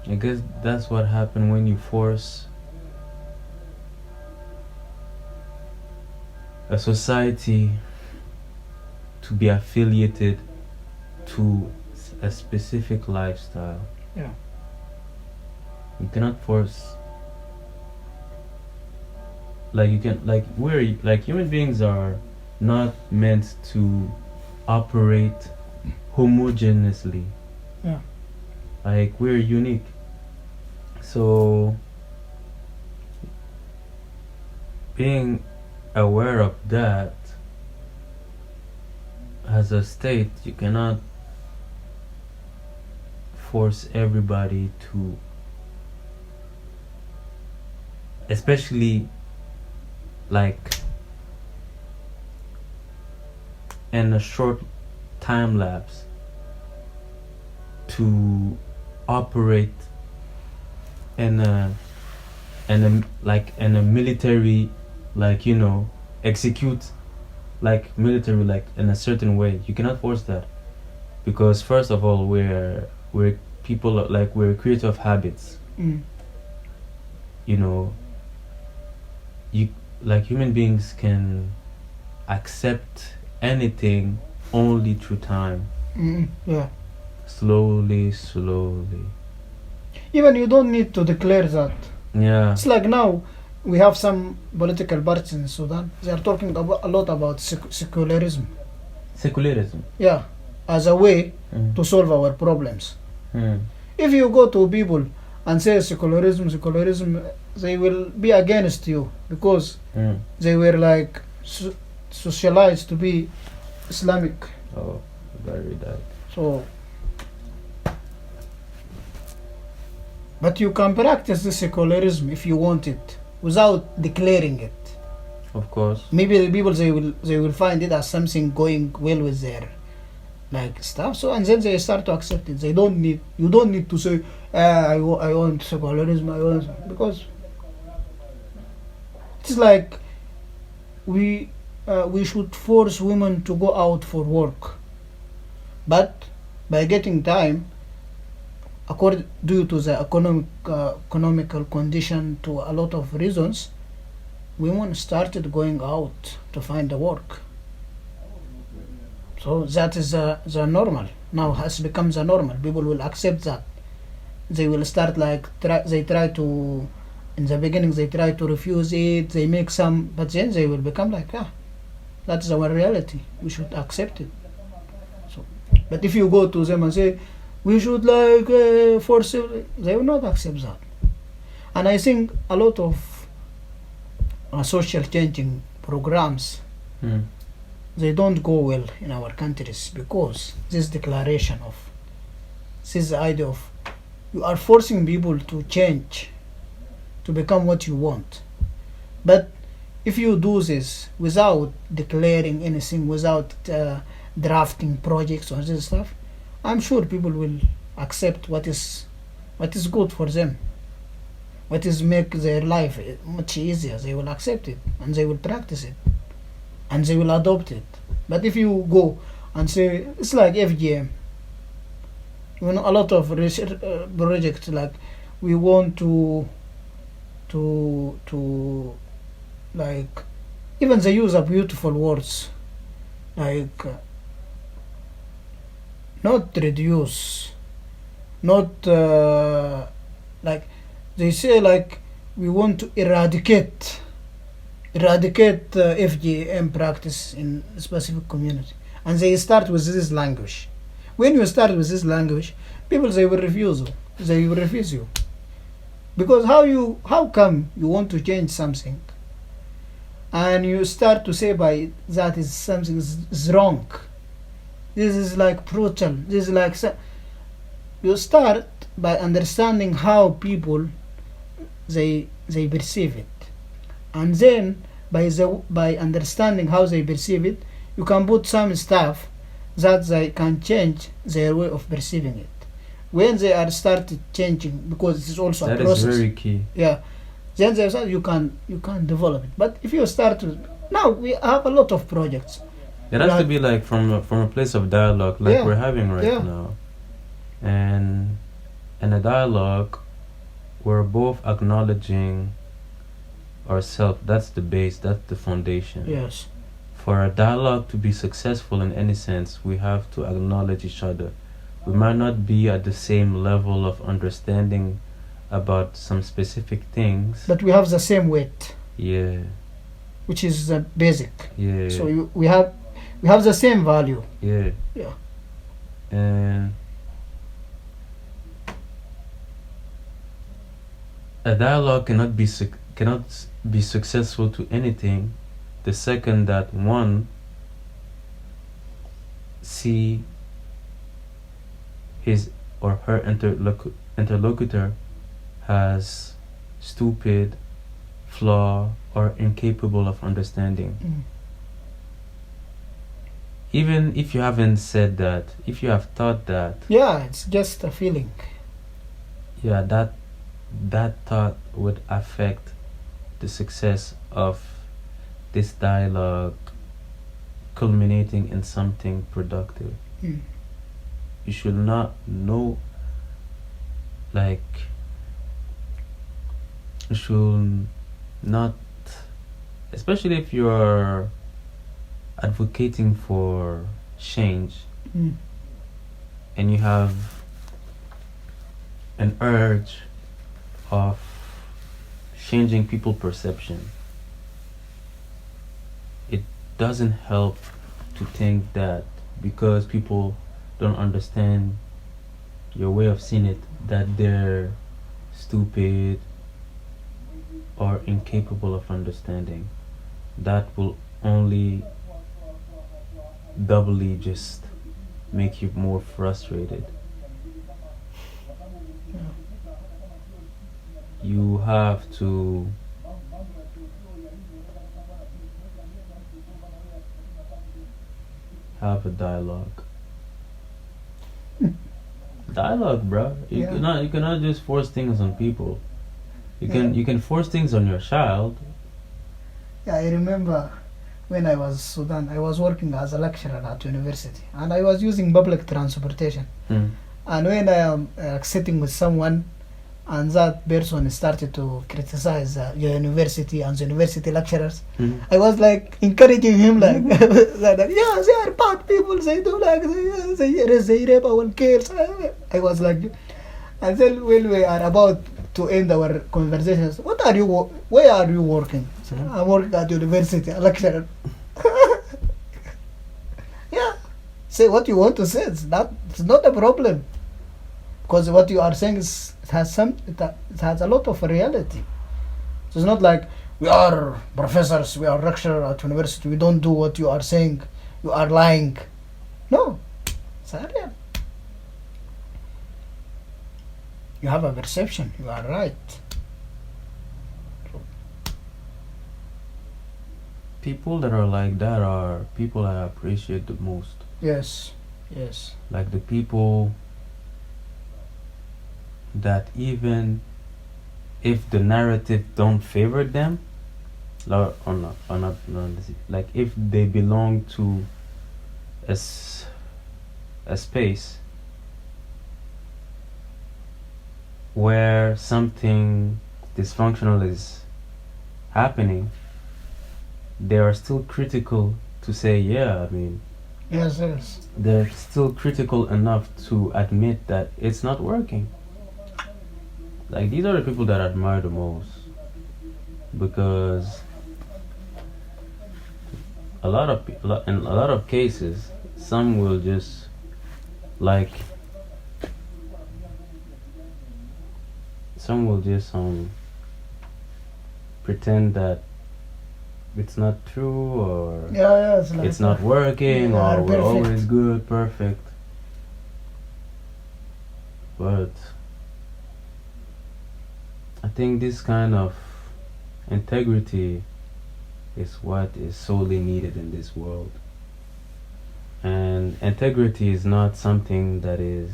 I guess that's what happened when you force a society to be affiliated to a specific lifestyle. Yeah. You cannot force. Like human beings are not meant to operate homogeneously. Yeah. Like we're unique. So being aware of that as a state, you cannot force everybody to, especially like in a short time lapse, to operate in a military, like, you know, execute like military, like in a certain way. You cannot force that, because first of all, we're people, like we're creature of habits. You know, you, like human beings can accept anything only through time. Yeah. Slowly. Even you don't need to declare that. Yeah. It's like now we have some political parties in Sudan. They are talking a lot about secularism. Secularism. Yeah, as a way to solve our problems. Mm. If you go to people and say secularism, they will be against you because they were like socialized to be Islamic. Oh, very that. So, but you can practice the secularism if you want it without declaring it. Of course. Maybe the people they will find it as something going well with their like stuff. So and then they start to accept it. You don't need to say I want secularism. I want, because it's like we should force women to go out for work, but by getting time, due to the economical condition, to a lot of reasons, women started going out to find the work. So that is the normal. Now has become the normal. People will accept that. They will start like they try to, in the beginning they try to refuse it. They make some, but then they will become like, that is our reality. We should accept it. So, but if you go to them and say we should like force it, they will not accept that. And I think a lot of social changing programs, they don't go well in our countries because this declaration of this idea of you are forcing people to change, to become what you want. But if you do this without declaring anything, without drafting projects or this stuff, I'm sure people will accept what is good for them, what is make their life much easier. They will accept it and they will practice it and they will adopt it. But if you go and say, it's like FGM, you know, a lot of research projects, like we want to like, even they use of beautiful words like not reduce, not like they say like we want to eradicate FGM practice in a specific community, and they start with this language. When you start with this language, people they will refuse you, because how come you want to change something and you start to say by that is something is wrong, this is like brutal, this is like you start by understanding how people they perceive it, and then by understanding how they perceive it, you can put some stuff that they can change their way of perceiving it. When they are started changing, because it is also that a process. That is very key. Yeah, then they start, you can develop it. But if you start with, now we have a lot of projects. It has to be like from a place of dialogue, like we're having right Yeah. now, and In a dialogue, we're both acknowledging ourselves. That's the base, that's the foundation. Yes. For a dialogue to be successful in any sense, we have to acknowledge each other. We might not be at the same level of understanding about some specific things. But we have the same weight, Yeah, which is basic. yeah, So we have the same value. yeah. Yeah. And a dialogue cannot be successful to anything the second that one see his or her interlocutor has stupid, flaw, or incapable of understanding. Mm. Even if you haven't said that, if you have thought that, Yeah, it's just a feeling. yeah, that thought would affect the success of this dialogue culminating in something productive. Mm. You should not know, like, you should not, especially if you're advocating for change Mm. and you have an urge of changing people's perception. It doesn't help to think that because people don't understand your way of seeing it, that they're stupid or incapable of understanding. That will only doubly just make you more frustrated. You have to have a dialogue. Dialogue, bro. Yeah. You cannot just force things on people. Yeah. You can force things on your child. Yeah, I remember when I was Sudan, I was working as a lecturer at university, and I was using public transportation. Mm. And when I am sitting with someone, and that person started to criticize your university and the university lecturers, Mm. I was like encouraging him, like, like, yeah, they are bad people. They do like they rape our kids. I was like, and then when we are about to end our conversations, what are you? Where are you working? Mhm. I'm working at university, a lecturer. Yeah, say what you want to say. It's not a problem, because what you are saying it has a lot of reality. So it's not like we are professors, we are lecturers at university, we don't do what you are saying, you are lying. No, it's real. You have a perception, you are right. People that are like that are people I appreciate the most. Yes, yes. Like the people that even if the narrative don't favor them, or not, like if they belong to a space where something dysfunctional is happening, they are still critical to say, yeah, I mean, Yes, yes. they're still critical enough to admit that it's not working. Like, these are the people that I admire the most, because in a lot of cases, some will just like pretend that it's not true, or Yeah, it's like it's not working, Yeah, or we're perfect. always good, perfect. But I think this kind of integrity is what is solely needed in this world. And integrity is not something that is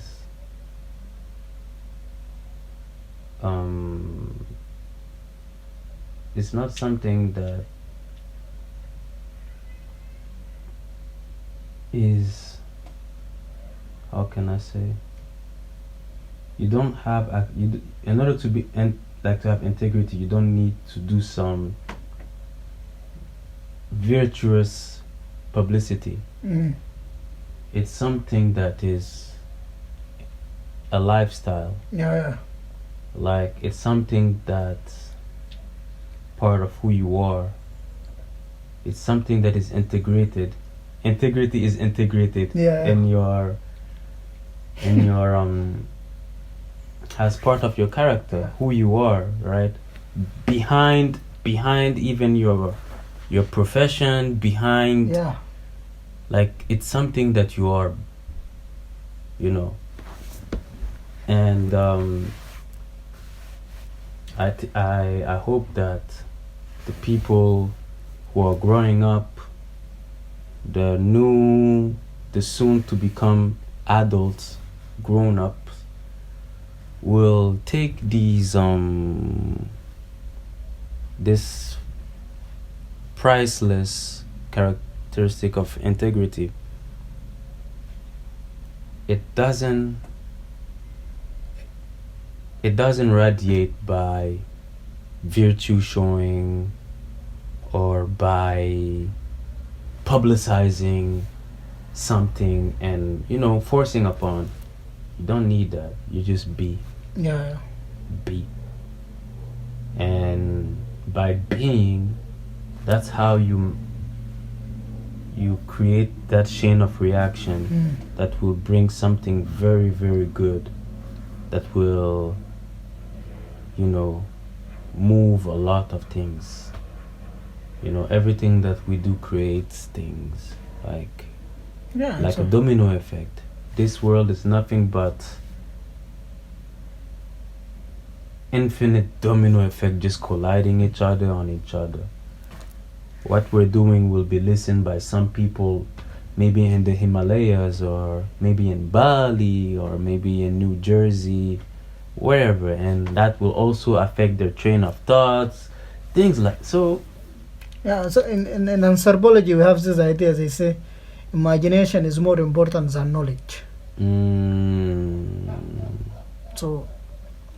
it's not something that is, how can I say, you don't have in order to be like to have integrity, you don't need to do some virtuous publicity. Mm. It's something that is a lifestyle. Yeah. Like it's something that's part of who you are. It's something that is integrated. Integrity is integrated Yeah. in your as part of your character, who you are, right? Behind even your profession, behind Yeah. like it's something that you are, you know. And I hope that the people who are growing up, the soon to become adults, grown ups, will take these this priceless characteristic of integrity. It doesn't radiate by virtue showing or by publicizing something and forcing upon. You don't need that. You just be. Yeah. Be. And by being, that's how you create that chain of reaction that will bring something very, very good, that will move a lot of things. Everything that we do creates things like a domino effect. This world is nothing but infinite domino effect, just colliding each other on each other. What we're doing will be listened by some people, maybe in the Himalayas, or maybe in Bali, or maybe in New Jersey, wherever, and that will also affect their train of thoughts, things like so. Yeah, so in anthropology we have this idea, they say imagination is more important than knowledge. So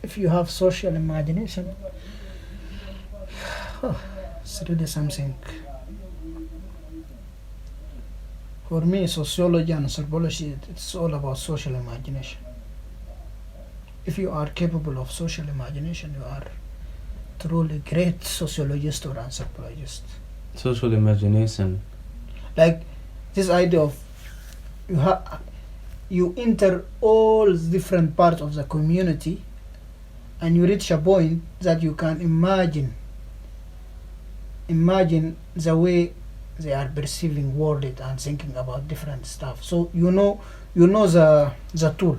if you have social imagination, it's really something. For me, sociology and anthropology, it's all about social imagination. If you are capable of social imagination, you are truly great sociologist or anthropologist. Social imagination. Like this idea of you enter all different parts of the community and you reach a point that you can imagine the way they are perceiving world and thinking about different stuff. So you know the tool.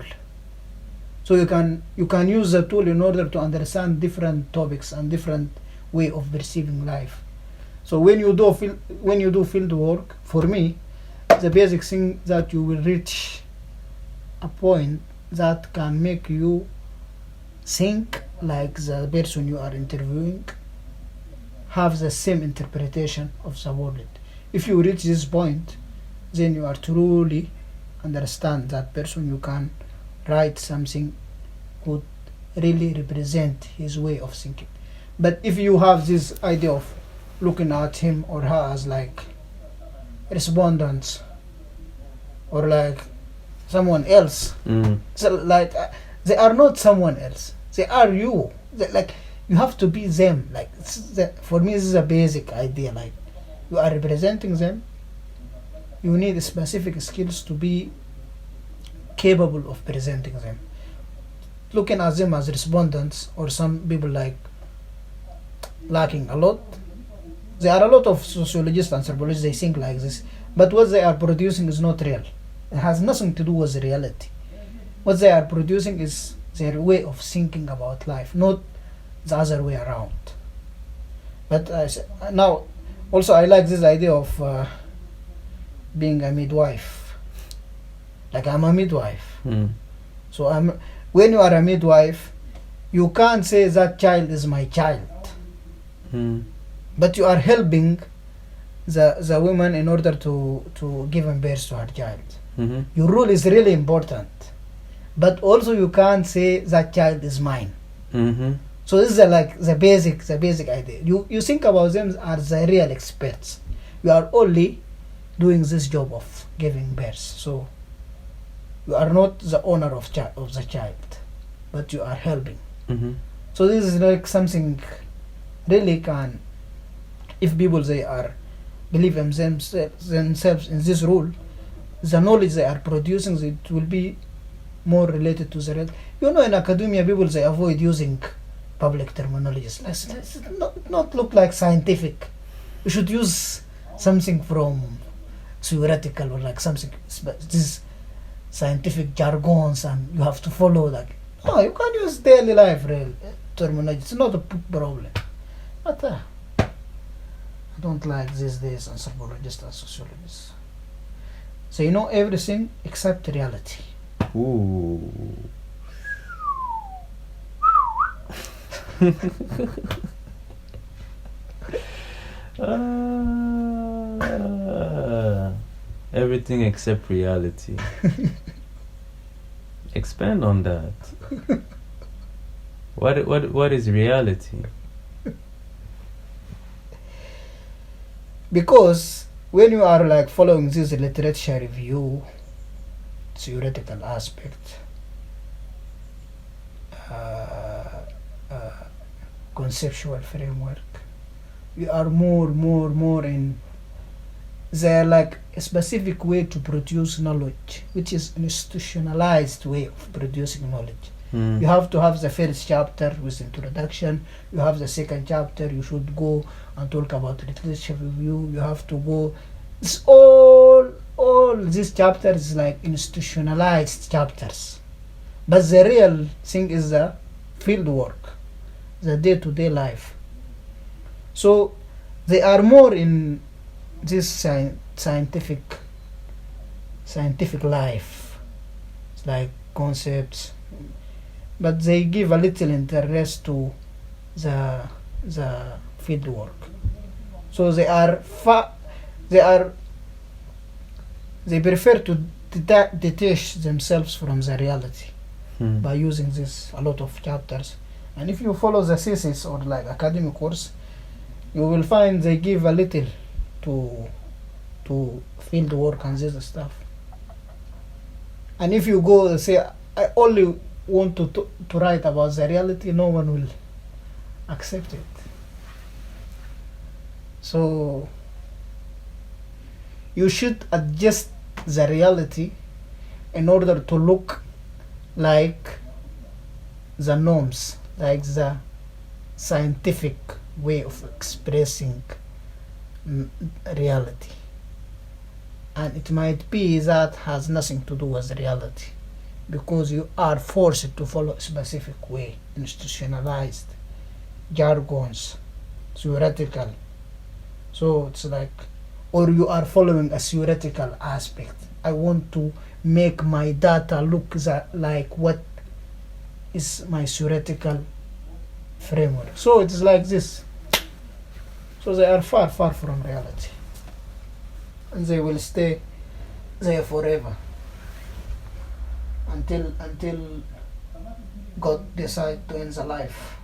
So you can use the tool in order to understand different topics and different way of perceiving life. So when you do field work, for me, the basic thing that you will reach a point that can make you think like the person you are interviewing have the same interpretation of the world. If you reach this point, then you are truly understand that person. You can write something could really represent his way of thinking. But if you have this idea of looking at him or her as like respondents or like someone else, so like they are not someone else, they are you. Like you have to be them. Like for me this is a basic idea. Like you are representing them, you need specific skills to be capable of presenting them. Looking at them as respondents, or some people like lacking a lot. There are a lot of sociologists and anthropologists, they think like this, but what they are producing is not real. It has nothing to do with reality. What they are producing is their way of thinking about life, not the other way around. But now, also I like this idea of being a midwife. Like I'm a midwife. So when you are a midwife, you can't say that child is my child. But you are helping the woman in order to give birth to her child. Your role is really important. but also you can't say that child is mine. Mm-hmm. So this is like the basic idea. You think about them as the real experts. You are only doing this job of giving birth. So you are not the owner of the child, but you are helping. Mm-hmm. So this is like something really can, if people they are believe themselves in this rule, the knowledge they are producing it will be more related to the real. You know, in academia people they avoid using public terminologies. Let's not look like scientific. You should use something from theoretical or like something this scientific jargons, and you have to follow like. No, you can use daily life real terminology. It's not a problem. But I don't like these days anthropologists and sociologists. So you know everything except reality. Ooh. Everything except reality. Expand on that. What is reality? Because when you are like following this literature review, theoretical aspect, conceptual framework, you are more in the like a specific way to produce knowledge, which is institutionalized way of producing knowledge. Mm. You have to have the first chapter with introduction. You have the second chapter. You should go and talk about literature review. You have to go. It's all these chapters like institutionalized chapters, but the real thing is the field work, the day-to-day life. So they are more in this scientific life. It's like concepts, but they give a little interest to the field work. So they prefer to detach themselves from the reality by using this a lot of chapters. And if you follow the thesis or like academic course, you will find they give a little to field work and this stuff. And if you go say I only want to write about the reality, no one will accept it. So you should adjust the reality in order to look like the norms, like the scientific way of expressing reality. And it might be that has nothing to do with reality, because you are forced to follow a specific way, institutionalized, jargons, theoretical. So it's like, or you are following a theoretical aspect. I want to make my data look like what is my theoretical framework. So it's like this. So they are far from reality, and they will stay there forever until God decide to end the life,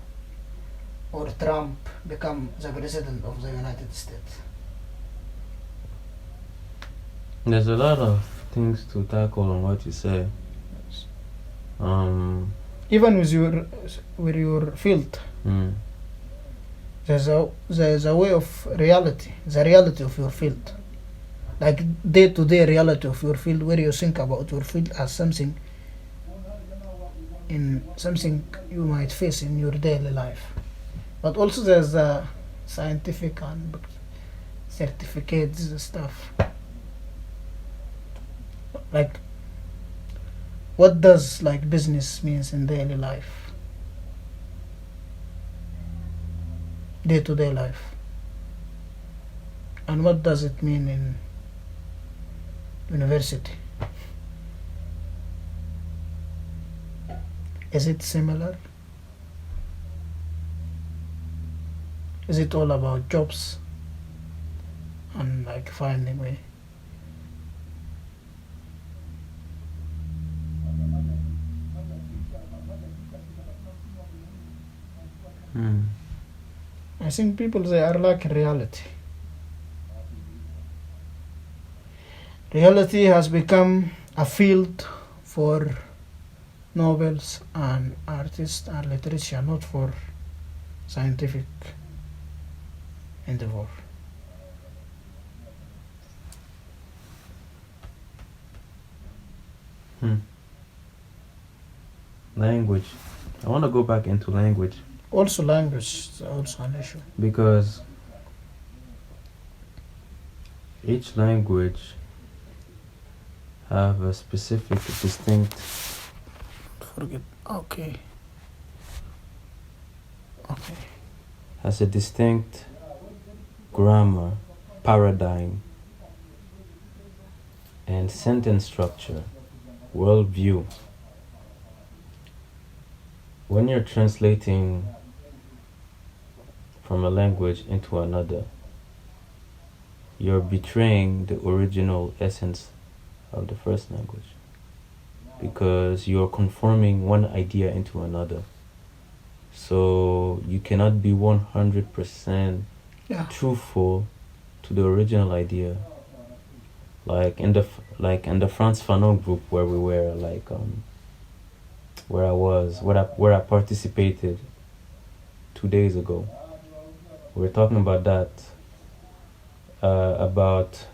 or Trump become the president of the United States. There's a lot of things to tackle on what you say. Even with your field, there's a way of reality, the reality of your field, like day-to-day reality of your field, where you think about your field as something you might face in your daily life. But also there's the scientific and certificates and stuff. Like, what does like business means in daily life, day-to-day life, and what does it mean in university? Is it similar? Is it all about jobs and like finding way? I think people, they are like reality. Reality has become a field for novels and artists and literature, not for scientific endeavor. Language. I want to go back into language Also, language is also an issue. because each language have a specific, distinct. Forget. Okay. Okay. Has a distinct grammar, paradigm, and sentence structure, worldview. When you're translating from a language into another, you're betraying the original essence of the first language because you're conforming one idea into another. So you cannot be 100% Yeah. truthful to the original idea. Like in the France Fanon group where we were, like where I participated 2 days ago. We were talking about that, about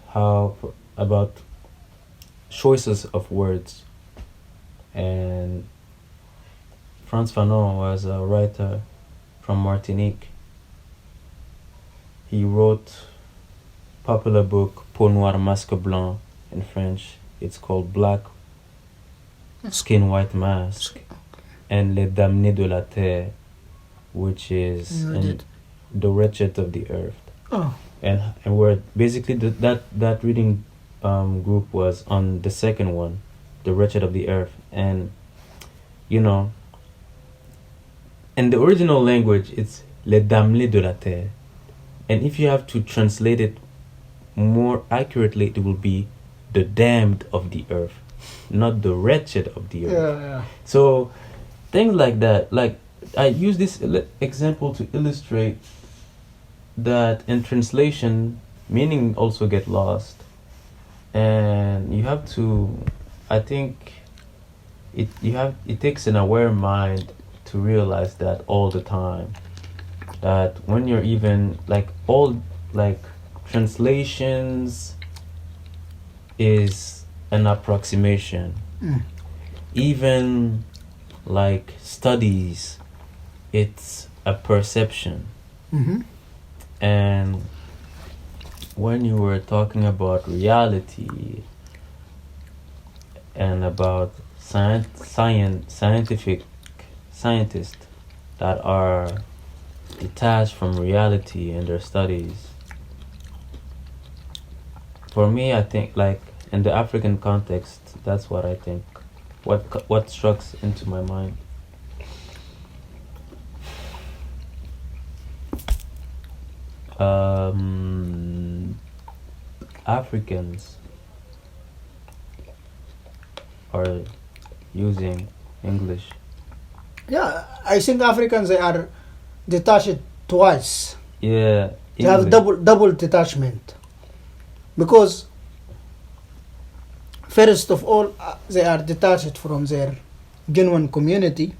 choices of words, and Frantz Fanon was a writer from Martinique. He wrote popular book Peau Noire Masque Blanc in French. It's called Black Skin White Mask, and Les Damnés de la Terre, which is the wretched of the earth. Oh. And where basically that reading group was on the second one, the wretched of the earth. And you know, in the original language it's Les Damnés de la Terre, and if you have to translate it more accurately, it will be the damned of the earth, not the wretched of the earth. Yeah. So things like that, like I use this example to illustrate that in translation meaning also get lost, and you have to, I think it takes an aware mind to realize that all the time, that when you're even like translations is an approximation. Even like studies, it's a perception. Mm-hmm. And when you were talking about reality and about scientific scientists that are detached from reality in their studies, for me, I think, like in the African context, that's what I think. What strikes into my mind. Africans are using English. Yeah, I think Africans, they are detached twice. Yeah, They have double detachment, because first of all, they are detached from their genuine community.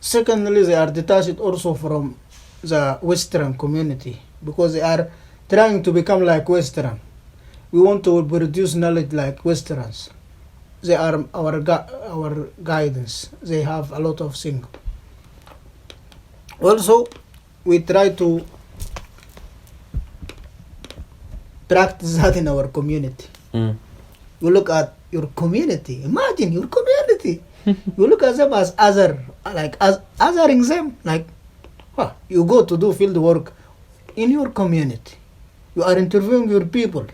Secondly, they are detached also from the Western community, because they are trying to become like Western. We want to produce knowledge like Westerns. They are our guidance. They have a lot of things. Also, we try to practice that in our community. You look at your community. Imagine your community. You look at them as other, like as othering them. Like, you go to do field work in your community. You are interviewing your people.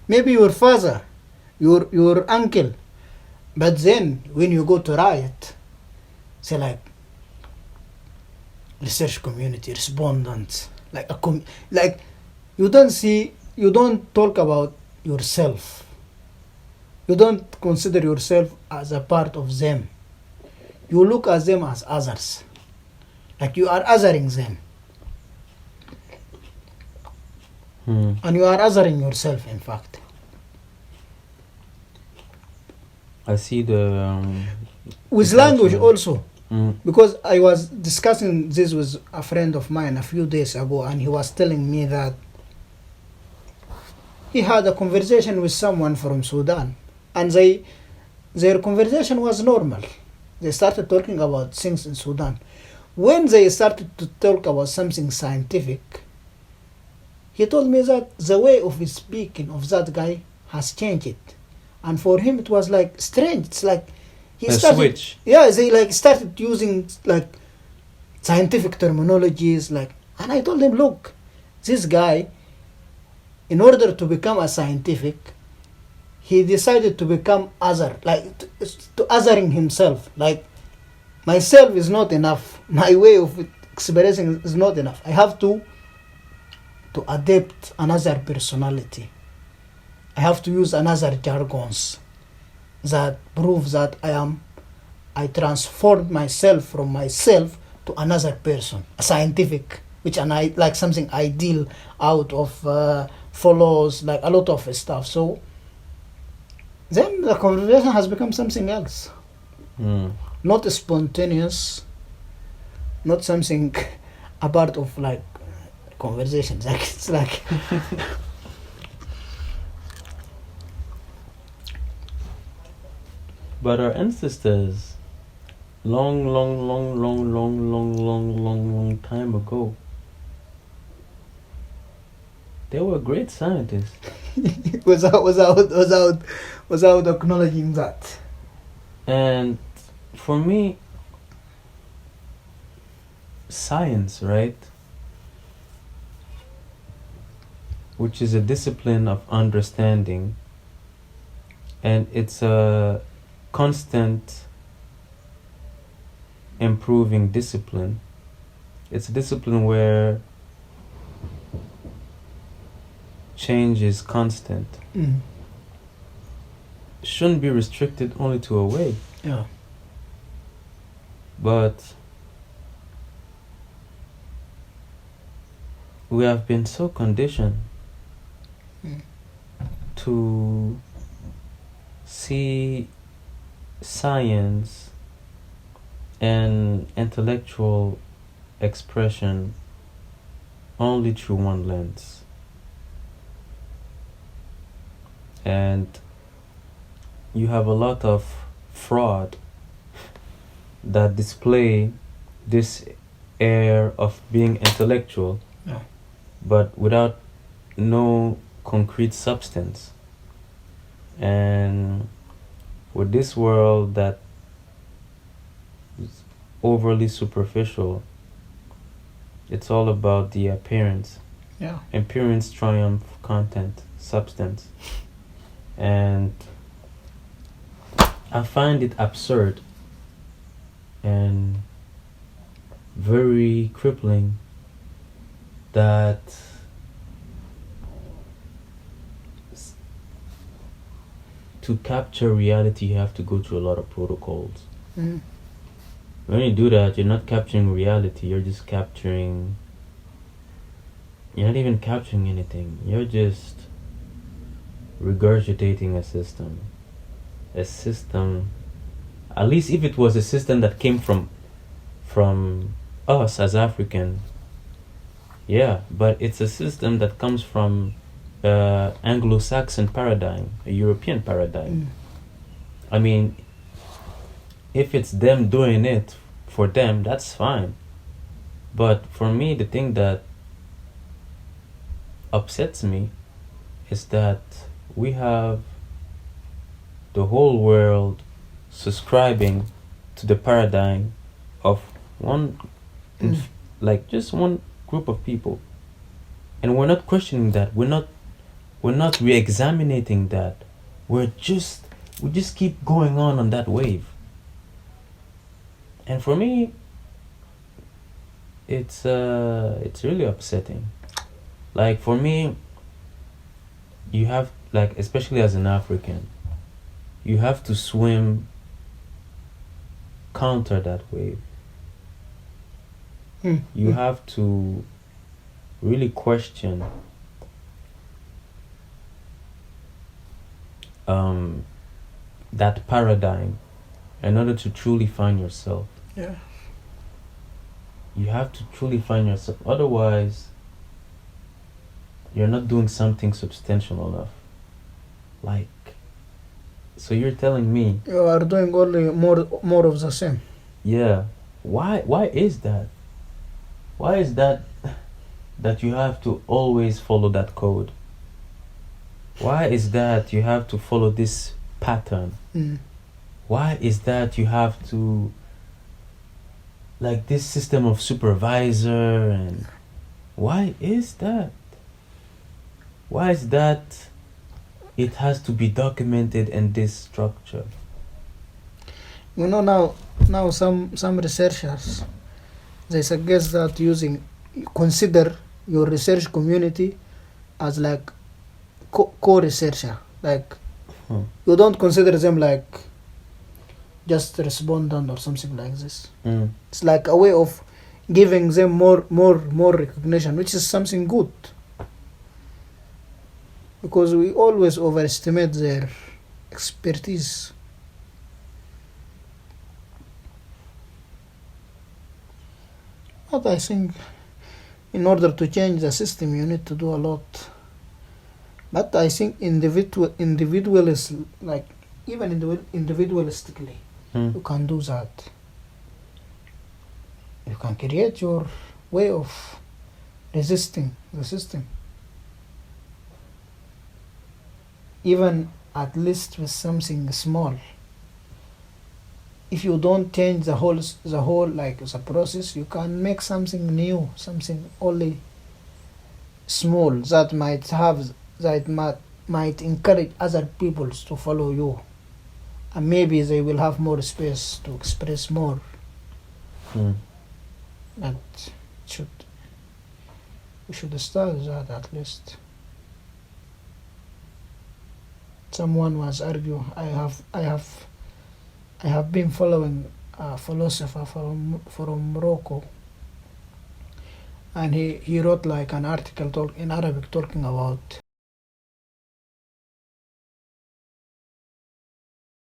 Maybe your father, your uncle. But then when you go to riot, say like research community, respondents, like like you don't talk about yourself. You don't consider yourself as a part of them. You look at them as others. Like you are othering them, and you are othering yourself. In fact, I see the with language attachment. also. Because I was discussing this with a friend of mine a few days ago, and he was telling me that he had a conversation with someone from Sudan, and their conversation was normal. They started talking about things in Sudan. When they started to talk about something scientific, he told me that the way of speaking of that guy has changed, and for him it was like strange. It's like he A started, switch. yeah, they like started using like scientific terminologies, like, and I told him, look, this guy, in order to become a scientific, he decided to become other, like to othering himself. Like, myself is not enough. My way of expressing is not enough. I have to adapt another personality. I have to use another jargons that prove that I transformed myself from myself to another person, a scientific, which and I like something ideal out of follows like a lot of stuff. So then the conversation has become something else, not spontaneous, not something a part of like conversations. Like it's like But our ancestors, long time ago, they were great scientists. without acknowledging that. And for me, science, right, which is a discipline of understanding, and it's a constant improving discipline. It's a discipline where change is constant. Shouldn't be restricted only to a way. Yeah. But we have been so conditioned to see science and intellectual expression only through one lens. And you have a lot of fraud that display this air of being intellectual, but without no concrete substance. And with this world that is overly superficial, it's all about the appearance. Yeah. Appearance triumph content, substance. And I find it absurd and very crippling that to capture reality you have to go through a lot of protocols. When you do that, you're not capturing reality, you're just capturing, you're not even capturing anything, you're just regurgitating a system, at least if it was a system that came from us as African, yeah, but it's a system that comes from Anglo-Saxon paradigm, a European paradigm. I mean, if it's them doing it for them, that's fine. But for me, the thing that upsets me is that we have the whole world subscribing to the paradigm of one, like just one group of people, and we're not questioning that. We're not re-examining that. We just keep going on that wave. And for me, it's really upsetting. Like for me, you have, like, especially as an African, you have to swim counter that wave. You have to really question that paradigm in order to truly find yourself. Yeah. You have to truly find yourself. Otherwise, you're not doing something substantial enough. Like, so you're telling me, You are doing only more of the same. yeah, why is that? Why is that you have to always follow that code? Why is that you have to follow this pattern? Why is that you have to, like, this system of supervisor? And why is that? Why is that it has to be documented in this structure? You know, now some researchers, they suggest that consider your research community as like co-researcher. Like, you don't consider them like just a respondent or something like this. It's like a way of giving them more recognition, which is something good, because we always overestimate their expertise. But I think in order to change the system, you need to do a lot. But I think individual is like, even individualistically, you can do that. You can create your way of resisting the system, even at least with something small. If you don't change the whole like the process, you can make something new, something only small that might encourage other people to follow you, and maybe they will have more space to express more. But we should start that at least. Someone was arguing. I have been following a philosopher from Morocco, and he wrote like an article in Arabic talking about